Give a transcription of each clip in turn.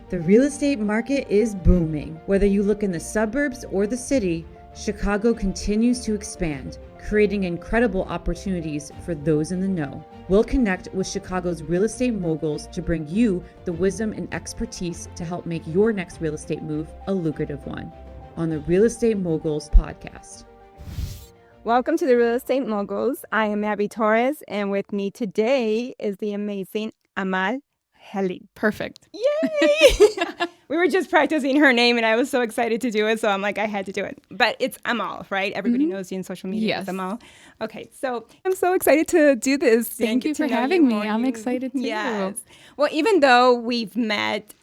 The real estate market is booming. Whether you look in the suburbs or the city, Chicago continues to expand, creating incredible opportunities for those in the know. We'll connect with Chicago's real estate moguls to bring you the wisdom and expertise to help make your next real estate move a lucrative one on the Real Estate Moguls podcast. Welcome to the Real Estate Moguls. I am Abby Torres, and with me today is the amazing Amal Khalil. Perfect. Yay! We were just practicing her name, and I was so excited to do it, so I'm like, I had to do it. But it's Amal, right? Everybody knows you in social media as Amal. Okay, so I'm so excited to do this. Thank you for having me. I'm excited too. Yes. Well, even though we've met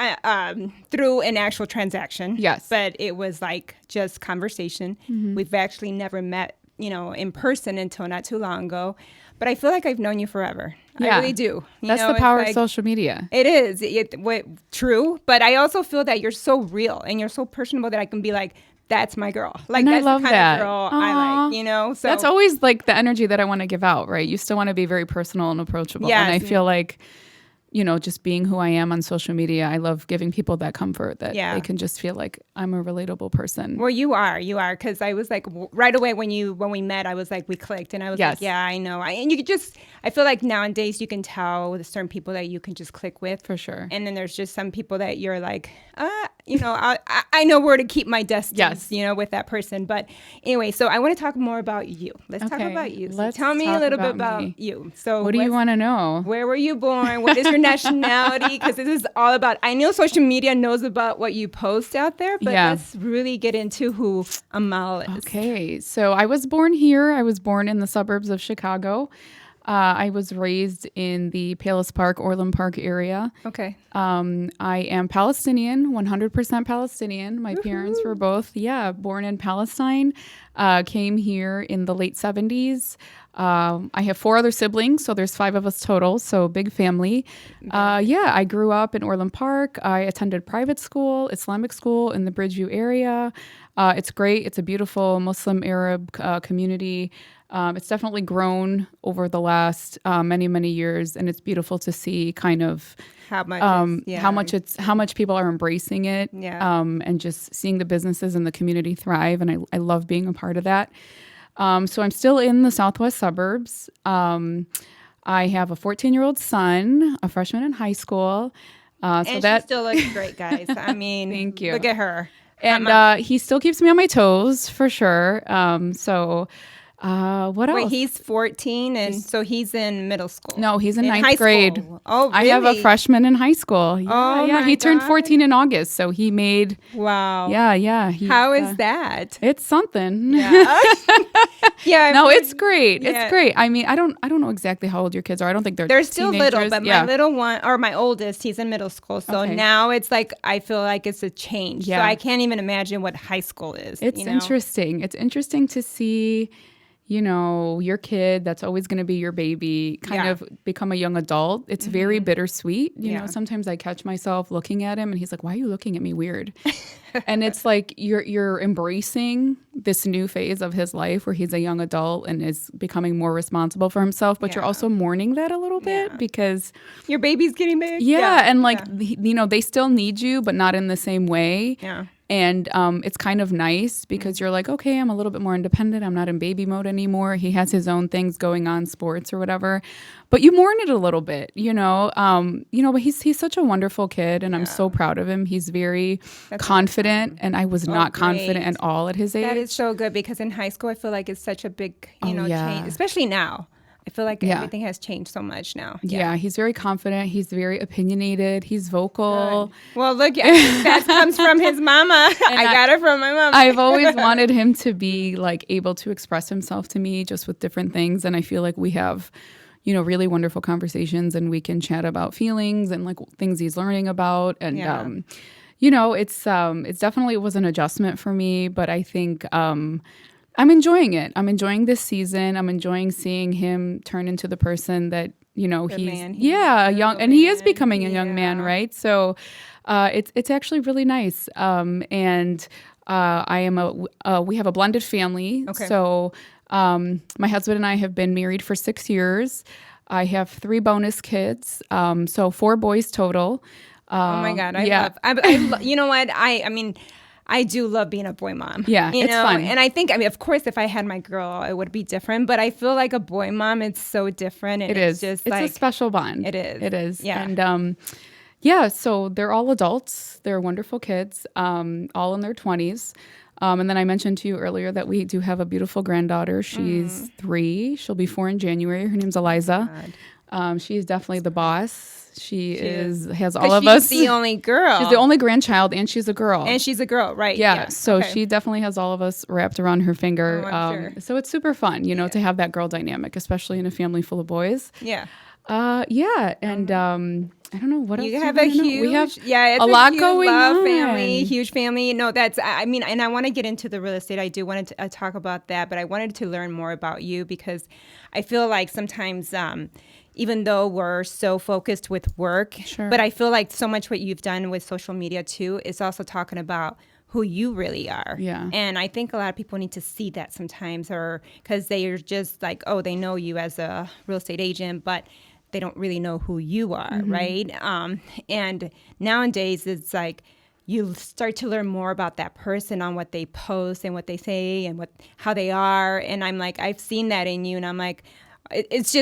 through an actual transaction, yes, but it was like just conversation. We've actually never met, in person until not too long ago. But I feel like I've known you forever. Yeah. I really do. That's the power of social media. It is. True. But I also feel that you're so real and you're so personable that I can be like, that's my girl. Like, and that's I love the kind that. of girl I like, So that's always like the energy that I want to give out, right? You still want to be very personal and approachable. Yes. And I feel like, just being who I am on social media, I love giving people that comfort that they can just feel like I'm a relatable person. Well, you are. Because I was like, right away when we met, I was like, we clicked. And I was like, yeah, I know. And you could I feel like nowadays you can tell with certain people that you can just click with. For sure. And then there's just some people that you're like, I know where to keep my distance, with that person. But anyway, so I want to talk more about you. Let's talk about you. So tell me a little bit about you. So what do you want to know? Where were you born? What is your nationality? Because this is all about, I know social media knows about what you post out there, but let's really get into who Amal is. Okay. So I was born here. I was born in the suburbs of Chicago. I was raised in the Palace Park, Orland Park area. Okay. I am Palestinian, 100% Palestinian. My parents were both, born in Palestine, came here in the late 70s. I have 4 other siblings, so there's 5 of us total, so big family. I grew up in Orland Park. I attended private school, Islamic school in the Bridgeview area. It's great. It's a beautiful Muslim Arab community. It's definitely grown over the last many, many years, and it's beautiful to see kind of how much people are embracing it, and just seeing the businesses and the community thrive. And I love being a part of that. So I'm still in the southwest suburbs. I have a 14-year-old son, a freshman in high school. And she still looks great, guys. I mean, thank you. Look at her. And he still keeps me on my toes for sure. What else? Wait, he's 14, and so he's in middle school. No, he's in ninth grade. School. Oh, really? I have a freshman in high school. Yeah. He turned 14 in August, so he made. Wow. Yeah. How is that? It's something. Yeah. No, it's great. It's great. I mean, I don't know exactly how old your kids are. I don't think they're still teenagers. little, but my little one, or my oldest, he's in middle school. So now it's like, I feel like it's a change. Yeah. So I can't even imagine what high school is. It's interesting. It's interesting to see, your kid that's always going to be your baby kind of become a young adult. It's very bittersweet. You know, sometimes I catch myself looking at him and he's like, why are you looking at me weird? And it's like you're embracing this new phase of his life where he's a young adult and is becoming more responsible for himself. But you're also mourning that a little bit because your baby's getting big. And they still need you, but not in the same way. Yeah. And it's kind of nice because you're like, okay, I'm a little bit more independent. I'm not in baby mode anymore. He has his own things going on, sports or whatever. But you mourn it a little bit, But he's such a wonderful kid, and I'm so proud of him. He's very confident, and I was not confident at all at his age. That is so good because in high school, I feel like it's such a big, change, especially now. I feel like everything has changed so much now. Yeah, he's very confident. He's very opinionated. He's vocal. Good. Well, look, that comes from his mama. I got it from my mama. I've always wanted him to be like able to express himself to me just with different things. And I feel like we have, really wonderful conversations, and we can chat about feelings and like things he's learning about. And, it's definitely, it was an adjustment for me, but I think, I'm enjoying it. I'm enjoying this season. I'm enjoying seeing him turn into the person that, he's young, and he is becoming a young man, right? So it's actually really nice. And we have a blended family. Okay. So my husband and I have been married for 6 years. I have 3 bonus kids, so 4 boys total. Oh my God. You know what? I mean, I do love being a boy mom. Yeah, it's fun. And I think, of course, if I had my girl, it would be different. But I feel like a boy mom, it's so different. And it's just it's a special bond. It is. It is. Yeah. And so they're all adults. They're wonderful kids, all in their 20s. And then I mentioned to you earlier that we do have a beautiful granddaughter. She's 3. She'll be 4 in January. Her name's Eliza. She's definitely the boss. She has all of us. She's the only girl. She's the only grandchild, and she's a girl. Right? Yeah. So she definitely has all of us wrapped around her finger. Sure. So it's super fun, to have that girl dynamic, especially in a family full of boys. Yeah. And I don't know what else. We have it's a lot going on. Family, huge family. No, that's, and I want to get into the real estate. I do want to talk about that, but I wanted to learn more about you because I feel like sometimes, even though we're so focused with work, but I feel like so much what you've done with social media too is also talking about who you really are. Yeah. And I think a lot of people need to see that sometimes, or because they are just like, oh, they know you as a real estate agent, but they don't really know who you are, right? And nowadays it's like you start to learn more about that person on what they post and what they say and how they are. And I'm like, I've seen that in you, and I'm like, it's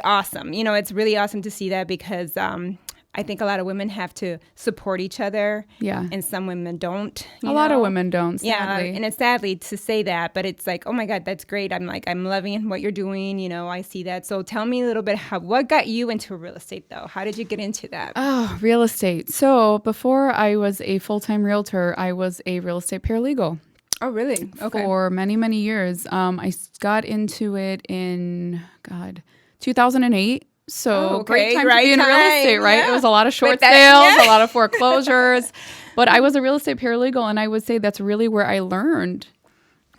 awesome. It's really awesome to see that because I think a lot of women have to support each other. Yeah. And some women don't. A lot of women don't, sadly. Yeah. And it's sadly to say that, but it's like, oh my God, that's great. I'm loving what you're doing. I see that. So tell me a little bit, what got you into real estate though? How did you get into that? Oh, real estate. So before I was a full-time realtor, I was a real estate paralegal. Oh, really? Okay. For many, many years. I got into it in, 2008. So great time to be in real estate, right? Yeah. It was a lot of short sales, a lot of foreclosures. But I was a real estate paralegal, and I would say that's really where I learned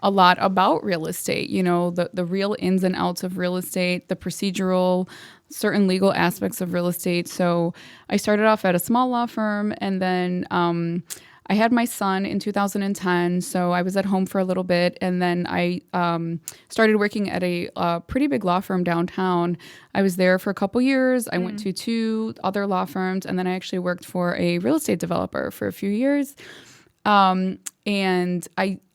a lot about real estate, the real ins and outs of real estate, the procedural, certain legal aspects of real estate. So I started off at a small law firm, and then I had my son in 2010, so I was at home for a little bit, and then I started working at a pretty big law firm downtown. I was there for a couple years. I went to 2 other law firms, and then I actually worked for a real estate developer for a few years. And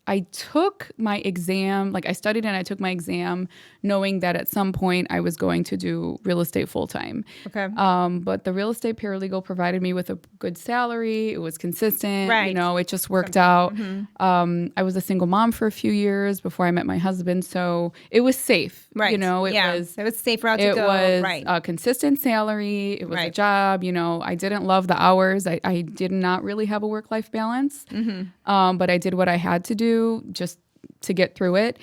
I took my exam, I studied and I took my exam knowing that at some point I was going to do real estate full time. Okay. But the real estate paralegal provided me with a good salary. It was consistent. Right. It just worked out. I was a single mom for a few years before I met my husband. So it was safe. Right. It was a safe route to go. It was right. a consistent salary. It was a job. I didn't love the hours. I did not really have a work-life balance. But I did what I had to do just to get through it.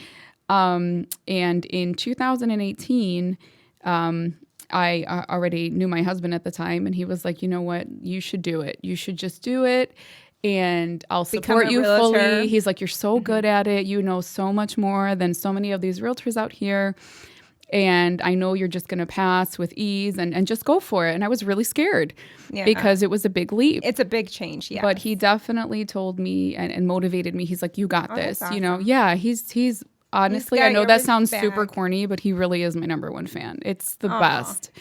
And in 2018, I already knew my husband at the time, and he was like, you know what, you should do it. You should just do it, and I'll support you fully. He's like, you're so good at it. You know so much more than so many of these realtors out here. And I know you're just going to pass with ease and just go for it. And I was really scared because it was a big leap. It's a big change, yeah. But he definitely told me and motivated me. He's like, you got this. Awesome. He's honestly, I know that sounds super corny, but he really is my number one fan. It's the best.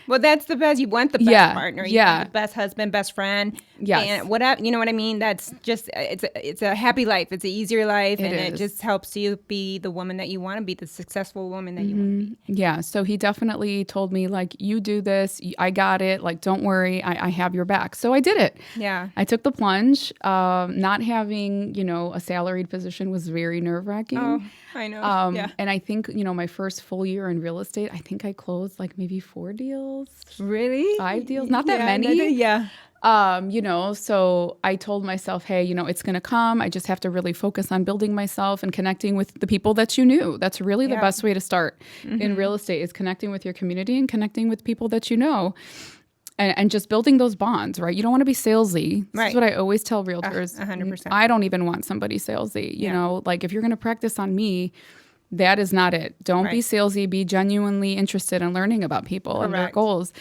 Well, that's the best. You want the best partner. You want the best husband, best friend. Yes. And whatever, you know what I mean? That's just, it's a happy life. It's an easier life. It just helps you be the woman that you want to be, the successful woman that you want to be. Yeah. So he definitely told me, you do this. I got it. Don't worry. I have your back. So I did it. Yeah. I took the plunge. Not having, a salaried position was very nerve-wracking. Oh, I know. And I think, my first full year in real estate, I think I closed maybe 4 deals. Really? 5 deals? Not that many. Yeah. So I told myself, hey, it's going to come. I just have to really focus on building myself and connecting with the people that you knew. That's really the best way to start in real estate, is connecting with your community and connecting with people that you know. And just building those bonds, right? You don't want to be salesy. This is what I always tell realtors. 100%. I don't even want somebody salesy. You know, if you're going to practice on me, that is not it. Don't be salesy. Be genuinely interested in learning about people and their goals.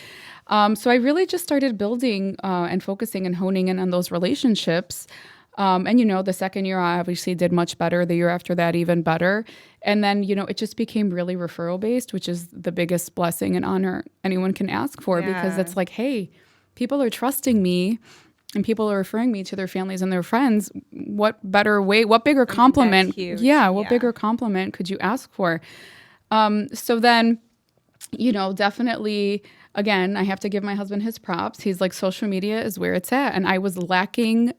So I really just started building and focusing and honing in on those relationships. And, the second year I obviously did much better. The year after that, even better. And then, it just became really referral based, which is the biggest blessing and honor anyone can ask for, because it's like, hey, people are trusting me and people are referring me to their families and their friends. What better way, what bigger compliment? What bigger compliment could you ask for? So then, definitely, again, I have to give my husband his props. He's like, social media is where it's at. And I was lacking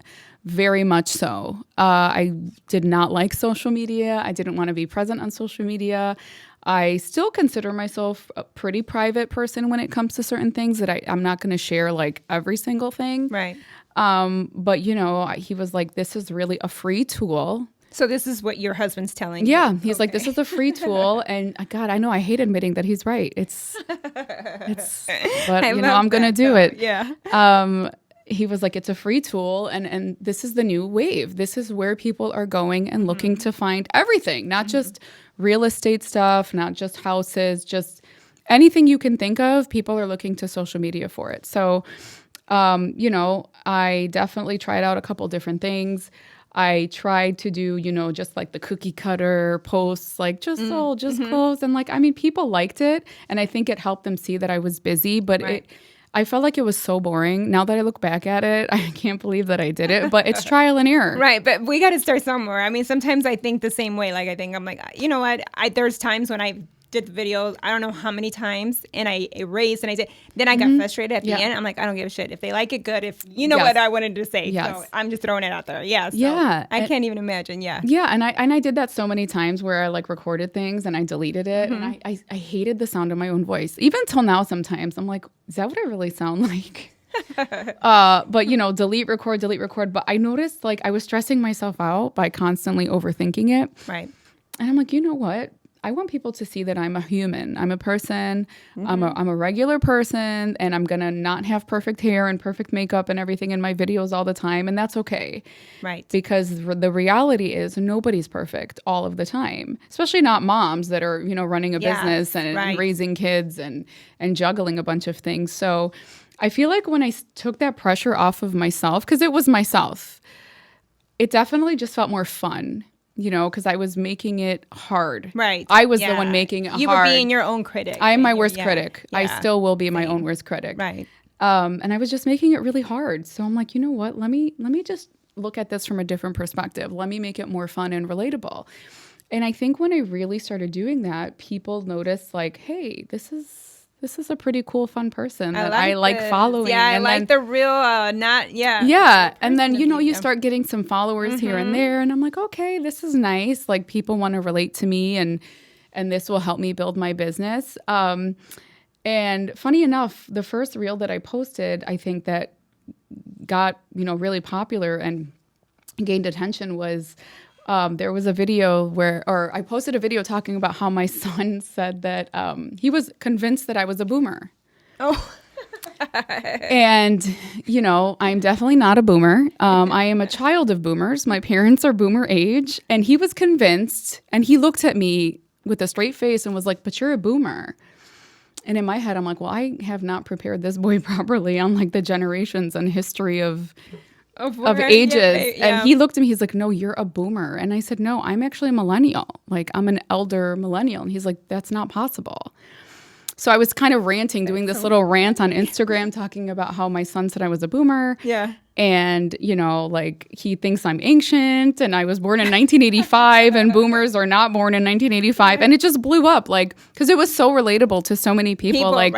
very much so. I did not like social media. I didn't want to be present on social media. I still consider myself a pretty private person when it comes to certain things that I'm not going to share like every single thing. Right. But he was like, this is really a free tool. So this is what your husband's telling you. Yeah, he's like, this is a free tool, and God, I know I hate admitting that he's right. But I'm gonna do it. Yeah. He was like, it's a free tool, and this is the new wave. This is where people are going and looking to find everything, not just real estate stuff, not just houses, just anything you can think of. People are looking to social media for it. So, I definitely tried out a couple different things. I tried to do, just like the cookie cutter posts, like just clothes. And people liked it. And I think it helped them see that I was busy. But I felt like it was so boring. Now that I look back at it, I can't believe that I did it. But it's trial and error. Right. But we got to start somewhere. I mean, sometimes I think the same way. Like, I'm like, you know what? There's times when I did the video, I don't know how many times, and I erased and I did. Then I got frustrated at the end. I'm like, I don't give a shit. If they like it, good. If what I wanted to say. Yes. So I'm just throwing it out there. Yeah. So I can't even imagine. Yeah. Yeah. And I did that so many times where I like recorded things and I deleted it. And I hated the sound of my own voice. Even till now sometimes I'm like, is that what I really sound like? But delete, record. But I noticed like I was stressing myself out by constantly overthinking it. Right. And I'm like, you know what? I want people to see that I'm a human. I'm a person. I'm a regular person, and I'm gonna not have perfect hair and perfect makeup and everything in my videos all the time, and that's okay. Right. Because the reality is nobody's perfect all of the time, especially not moms that are running a business and raising kids and juggling a bunch of things. So I feel like when I took that pressure off of myself, because it was myself, it definitely just felt more fun. Because I was making it hard. Right. I was the one making it hard. You were being your own critic. I am my worst critic. Yeah. I still will be my own worst critic. Right. And I was just making it really hard. So I'm like, you know what? Let me just look at this from a different perspective. Let me make it more fun and relatable. And I think when I really started doing that, people noticed like, hey, this is a pretty cool, fun person that I like following. Yeah, and I like the real, Yeah, and then, you start getting some followers here and there, and I'm like, okay, this is nice. Like, people want to relate to me, and this will help me build my business. And funny enough, the first reel that I posted, I think that got, really popular and gained attention was... there was a video I posted a video talking about how my son said that he was convinced that I was a boomer. Oh. And, I'm definitely not a boomer. I am a child of boomers. My parents are boomer age. And he was convinced, and he looked at me with a straight face and was like, but you're a boomer. And in my head, I'm like, well, I have not prepared this boy properly on like the generations and history of ages. And he looked at me, he's like, no, you're a boomer. And I said, no, I'm actually a millennial. Like, I'm an elder millennial. And he's like, that's not possible. So I was kind of ranting, doing this little rant on Instagram, talking about how my son said I was a boomer. Yeah. And, like, he thinks I'm ancient, and I was born in 1985, and boomers are not born in 1985. And it just blew up, like, because it was so relatable to so many people like,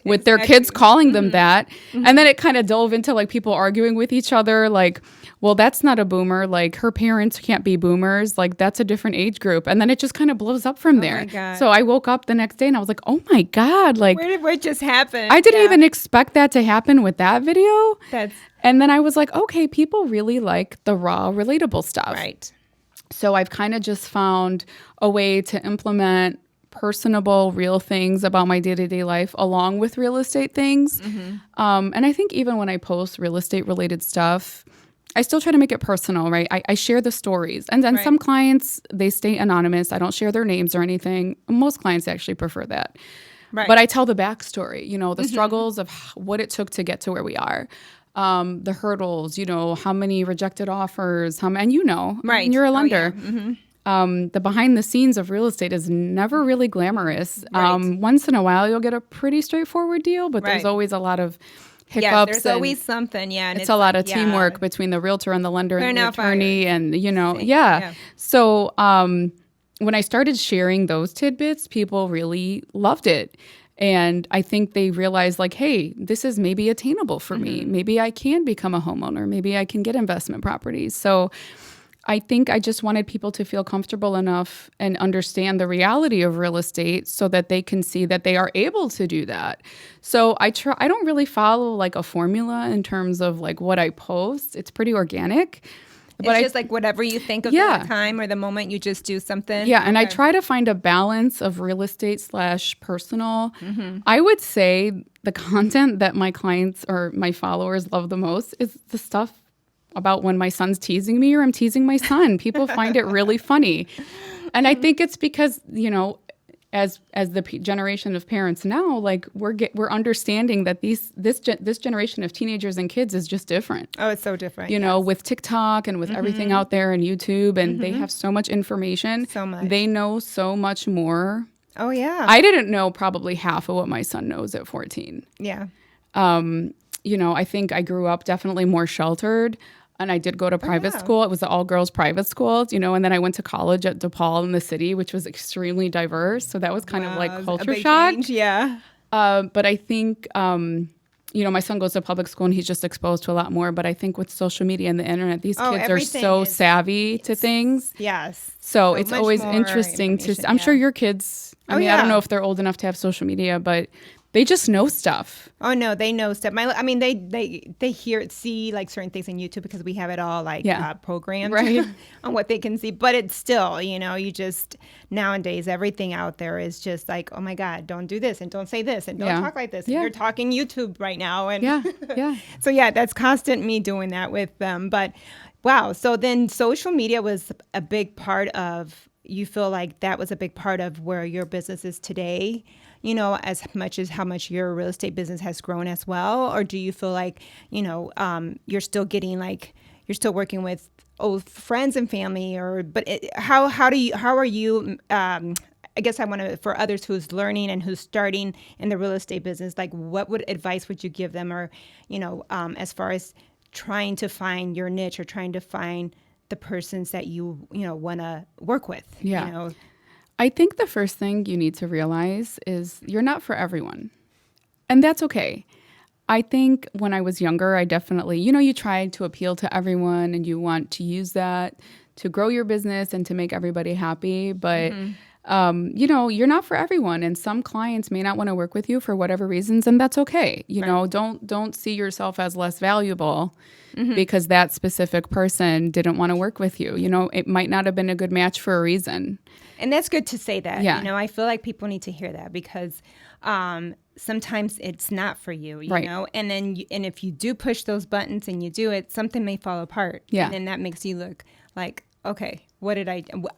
with their kids calling them that. And then it kind of dove into, like, people arguing with each other, like, well, that's not a boomer. Like, her parents can't be boomers. Like, that's a different age group. And then it just kind of blows up from there. My God. So I woke up the next day, and I was like, oh, my God. Like, where did what just happen? I didn't even expect that to happen with that video. And then I was like, okay, people really like the raw, relatable stuff. Right. So I've kind of just found a way to implement personable, real things about my day-to-day life along with real estate things. And I think even when I post real estate related stuff, I still try to make it personal, right? I share the stories. And then some clients, they stay anonymous. I don't share their names or anything. Most clients actually prefer that. Right. But I tell the backstory, the struggles of what it took to get to where we are. The hurdles, how many rejected offers, and you're a lender. The behind the scenes of real estate is never really glamorous. Once in a while, you'll get a pretty straightforward deal, but there's always a lot of hiccups. There's always something. Yeah. And it's a lot of teamwork between the realtor and the lender and the attorney and, So when I started sharing those tidbits, people really loved it. And I think they realized like, hey, this is maybe attainable for me. Maybe I can become a homeowner. Maybe I can get investment properties. So I think I just wanted people to feel comfortable enough and understand the reality of real estate so that they can see that they are able to do that. So I don't really follow like a formula in terms of like what I post. It's pretty organic. But it's just like whatever you think of at the time or the moment, you just do something. Yeah, and I try to find a balance of real estate / personal. I would say the content that my clients or my followers love the most is the stuff about when my son's teasing me or I'm teasing my son. People find it really funny. And I think it's because, as the generation of parents now, like we're understanding that this generation of teenagers and kids is just different. Oh, it's so different. With TikTok and with everything out there and YouTube, and they have so much information. So much. They know so much more. Oh, yeah. I didn't know probably half of what my son knows at 14. Yeah. I think I grew up definitely more sheltered. And I did go to private school. It was an all-girls private school, and then I went to college at DePaul in the city, which was extremely diverse. So that was kind of like culture shock. Change, yeah. But I think, my son goes to public school and he's just exposed to a lot more. But I think with social media and the internet, these kids are so savvy to things. Yes. So it's always interesting I'm sure your kids, I don't know if they're old enough to have social media, but they just know stuff. Oh no, they know stuff. They see like certain things on YouTube because we have it all programmed on what they can see. But it's still, you just nowadays everything out there is just like, oh my God, don't do this and don't say this and don't talk like this. Yeah. You're talking YouTube right now, and So that's constant me doing that with them. But wow, so then social media was a big part of. You feel like that was a big part of where your business is today, as much as how much your real estate business has grown as well? Or do you feel like, you're still getting you're still working with old friends and family how are you, I guess I want to, for others who's learning and who's starting in the real estate business, like what advice would you give them or, as far as trying to find your niche or trying to find the persons that you want to work with? I think the first thing you need to realize is you're not for everyone, and that's okay. I think when I was younger, I definitely, you try to appeal to everyone and you want to use that to grow your business and to make everybody happy, but you're not for everyone, and some clients may not want to work with you for whatever reasons, and that's okay. Don't see yourself as less valuable because that specific person didn't want to work with you. It might not have been a good match for a reason. And that's good to say that. Yeah. I feel like people need to hear that because sometimes it's not for you, know, and then and if you do push those buttons and you do it, something may fall apart. Yeah. And then that makes you look like, okay, what did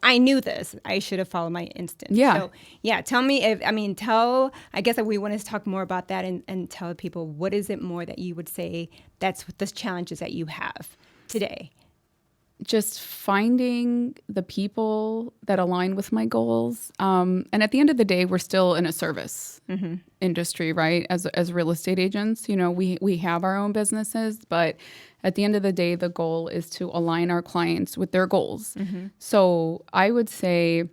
I knew this. I should have followed my instinct. Yeah. So, tell me I guess we want to talk more about that and tell people, what is it more that you would say that's the challenges that you have today? Just finding the people that align with my goals. And at the end of the day, we're still in a service industry, right? As real estate agents, we have our own businesses, but at the end of the day, the goal is to align our clients with their goals. So I would say,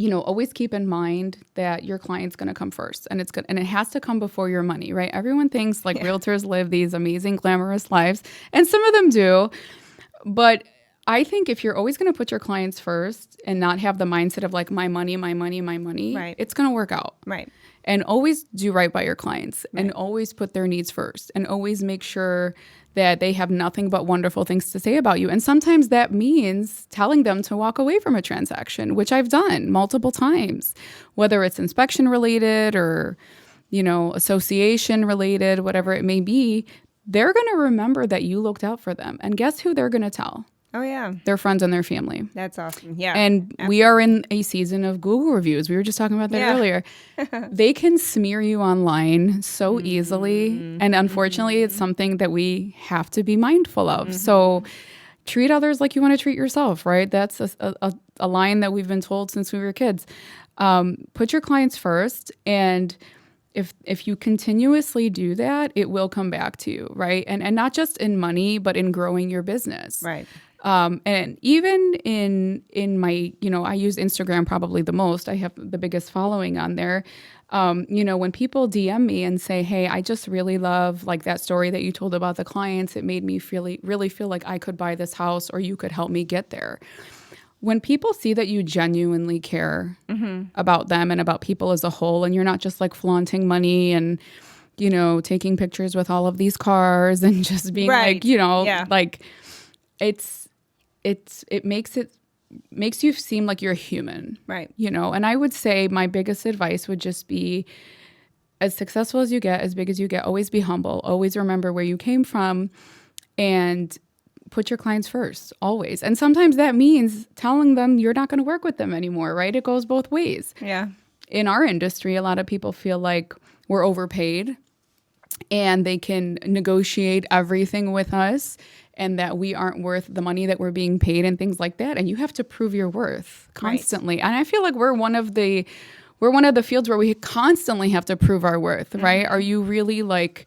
always keep in mind that your client's going to come first, and it has to come before your money, right? Everyone thinks realtors live these amazing, glamorous lives, and some of them do. But I think if you're always going to put your clients first and not have the mindset of like my money, right, it's going to work out. Right. And always do right by your clients and always put their needs first and always make sure that they have nothing but wonderful things to say about you. And sometimes that means telling them to walk away from a transaction, which I've done multiple times, whether it's inspection related or, association related, whatever it may be. They're going to remember that you looked out for them. And guess who they're going to tell? Oh, yeah. Their friends and their family. That's awesome. Yeah. And absolutely. We are in a season of Google reviews. We were just talking about that earlier. They can smear you online so easily. And unfortunately, it's something that we have to be mindful of. So treat others like you want to treat yourself, right? That's a line that we've been told since we were kids. Put your clients first and if you continuously do that, it will come back to you, right? And not just in money, but in growing your business. Right. And even in my, I use Instagram probably the most. I have the biggest following on there. When people DM me and say, hey, I just really love like that story that you told about the clients. It made me really feel like I could buy this house or you could help me get there. When people see that you genuinely care about them and about people as a whole, and you're not just like flaunting money and, taking pictures with all of these cars and just being like, like it makes you seem like you're human. Right. And I would say my biggest advice would just be, as successful as you get, as big as you get, always be humble. Always remember where you came from and put your clients first, always. And sometimes that means telling them you're not going to work with them anymore, right? It goes both ways. Yeah. In our industry, a lot of people feel like we're overpaid and they can negotiate everything with us and that we aren't worth the money that we're being paid and things like that. And you have to prove your worth constantly. Right. And I feel like we're one of the fields where we constantly have to prove our worth, right? Are you really like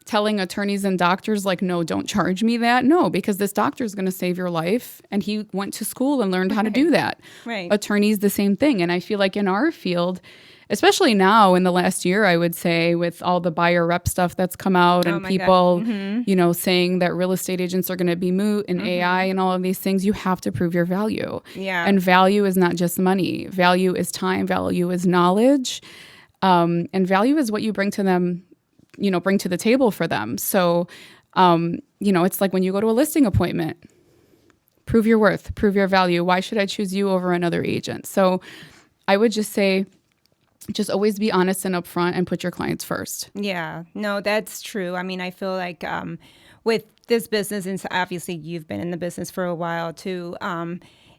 telling attorneys and doctors like, no, don't charge me that? No, because this doctor is going to save your life and he went to school and learned how to do that. Right. Attorneys, the same thing. And I feel like in our field, especially now in the last year, I would say with all the buyer rep stuff that's come out and people, saying that real estate agents are going to be moot and AI and all of these things, you have to prove your value. Yeah. And value is not just money. Value is time. Value is knowledge. And value is what you bring to them, bring to the table for them. So, it's like when you go to a listing appointment, prove your worth, prove your value. Why should I choose you over another agent? So I would just say, just always be honest and upfront and put your clients first. Yeah, no, that's true. I mean, I feel like with this business, and obviously you've been in the business for a while too,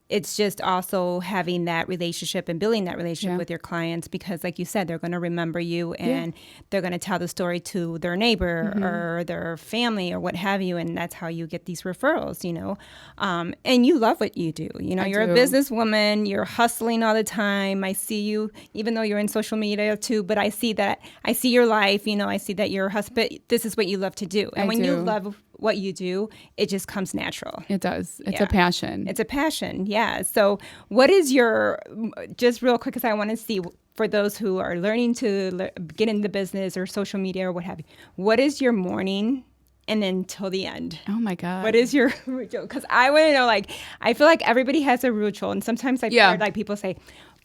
it's just also having that relationship and building that relationship with your clients because, like you said, they're going to remember you and they're going to tell the story to their neighbor or their family or what have you. And that's how you get these referrals, and you love what you do. You're a businesswoman. You're hustling all the time. I see you, even though you're in social media too, but I see your life. I see that you're a husband. This is what you love to do. And when you love what you do, it just comes natural. It does. It's a passion. It's a passion. Yeah. So what is just real quick, because I want to see for those who are learning to get into business or social media or what have you, what is your morning and then till the end? Oh my God. What is your ritual? Because I want to know, I feel like everybody has a ritual. And sometimes I've heard people say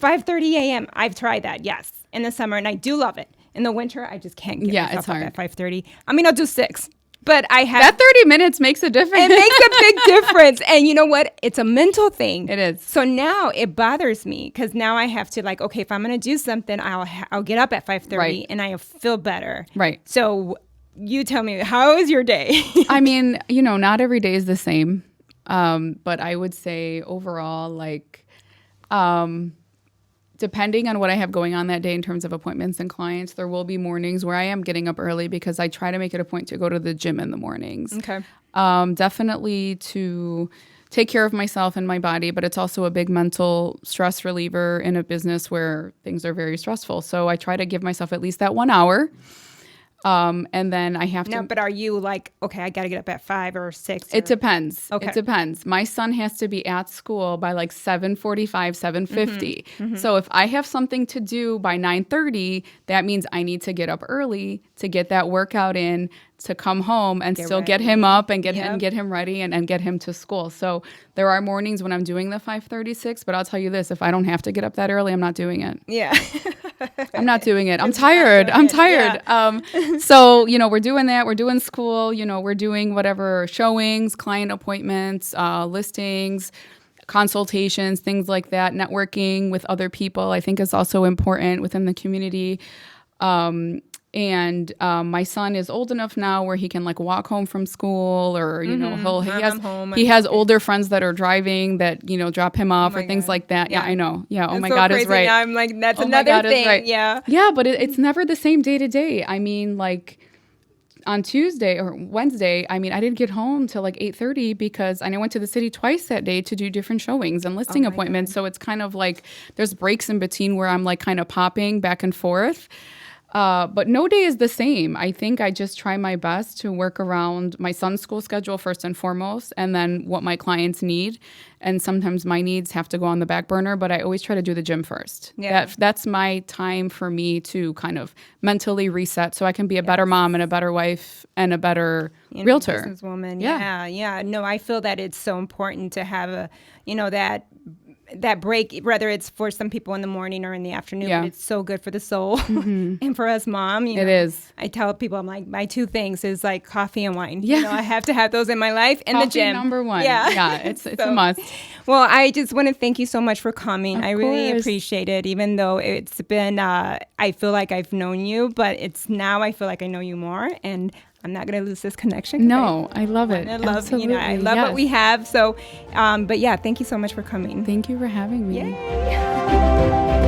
5:30 a.m. I've tried that. Yes. In the summer. And I do love it. In the winter, I just can't get myself up at 5:30. I mean, I'll do 6. But that 30 minutes makes a difference. It makes a big difference. And you know what? It's a mental thing. It is. So now it bothers me because now I have to okay, if I'm going to do something, I'll get up at 5:30 and I feel better. Right. So you tell me, how is your day? I mean, not every day is the same. But I would say overall, depending on what I have going on that day in terms of appointments and clients, there will be mornings where I am getting up early because I try to make it a point to go to the gym in the mornings. Okay. Definitely to take care of myself and my body, but it's also a big mental stress reliever in a business where things are very stressful. So I try to give myself at least that 1 hour. And then I have to. No, but are you okay, I got to get up at 5 or 6? It depends. Okay. It depends. My son has to be at school by 7:45, 7:50. So if I have something to do by 9:30, that means I need to get up early to get that workout in, to come home and get him up and get him ready and get him to school. So there are mornings when I'm doing the 5:36, but I'll tell you this, if I don't have to get up that early, I'm not doing it. Yeah. I'm not doing it. I'm tired. Yeah. So, we're doing that. We're doing school, we're doing whatever showings, client appointments, listings, consultations, things like that. Networking with other people, I think, is also important within the community. And my son is old enough now where he can walk home from school or, he has older friends that are driving that, drop him off or things like that. Yeah, I know. Yeah. Oh my God is right. Now I'm that's another thing. Right. Yeah. Yeah. But it's never the same day to day. I mean, on Tuesday or Wednesday, I didn't get home till 8:30 because I went to the city twice that day to do different showings and listing appointments. God. So it's kind of there's breaks in between where I'm kind of popping back and forth. But no day is the same. I think I just try my best to work around my son's school schedule first and foremost, and then what my clients need. And sometimes my needs have to go on the back burner, but I always try to do the gym first. Yeah. That's my time for me to kind of mentally reset so I can be a better mom and a better wife and a better realtor. Businesswoman. Yeah. No, I feel that it's so important to have that break, whether it's for some people in the morning or in the afternoon, but it's so good for the soul. And for us mom, it is. I tell people, I'm like, my two things is like coffee and wine. Yeah. I have to have those in my life, and coffee, the gym. number one. Yeah. It's a must. Well, I just want to thank you so much for coming. Of I really course. appreciate it, even though it's been, I feel like I've known you, but I feel like I know you more, and I'm not going to lose this connection. No, I love it. I love what we have. So, but yeah, thank you so much for coming. Thank you for having me. Yay.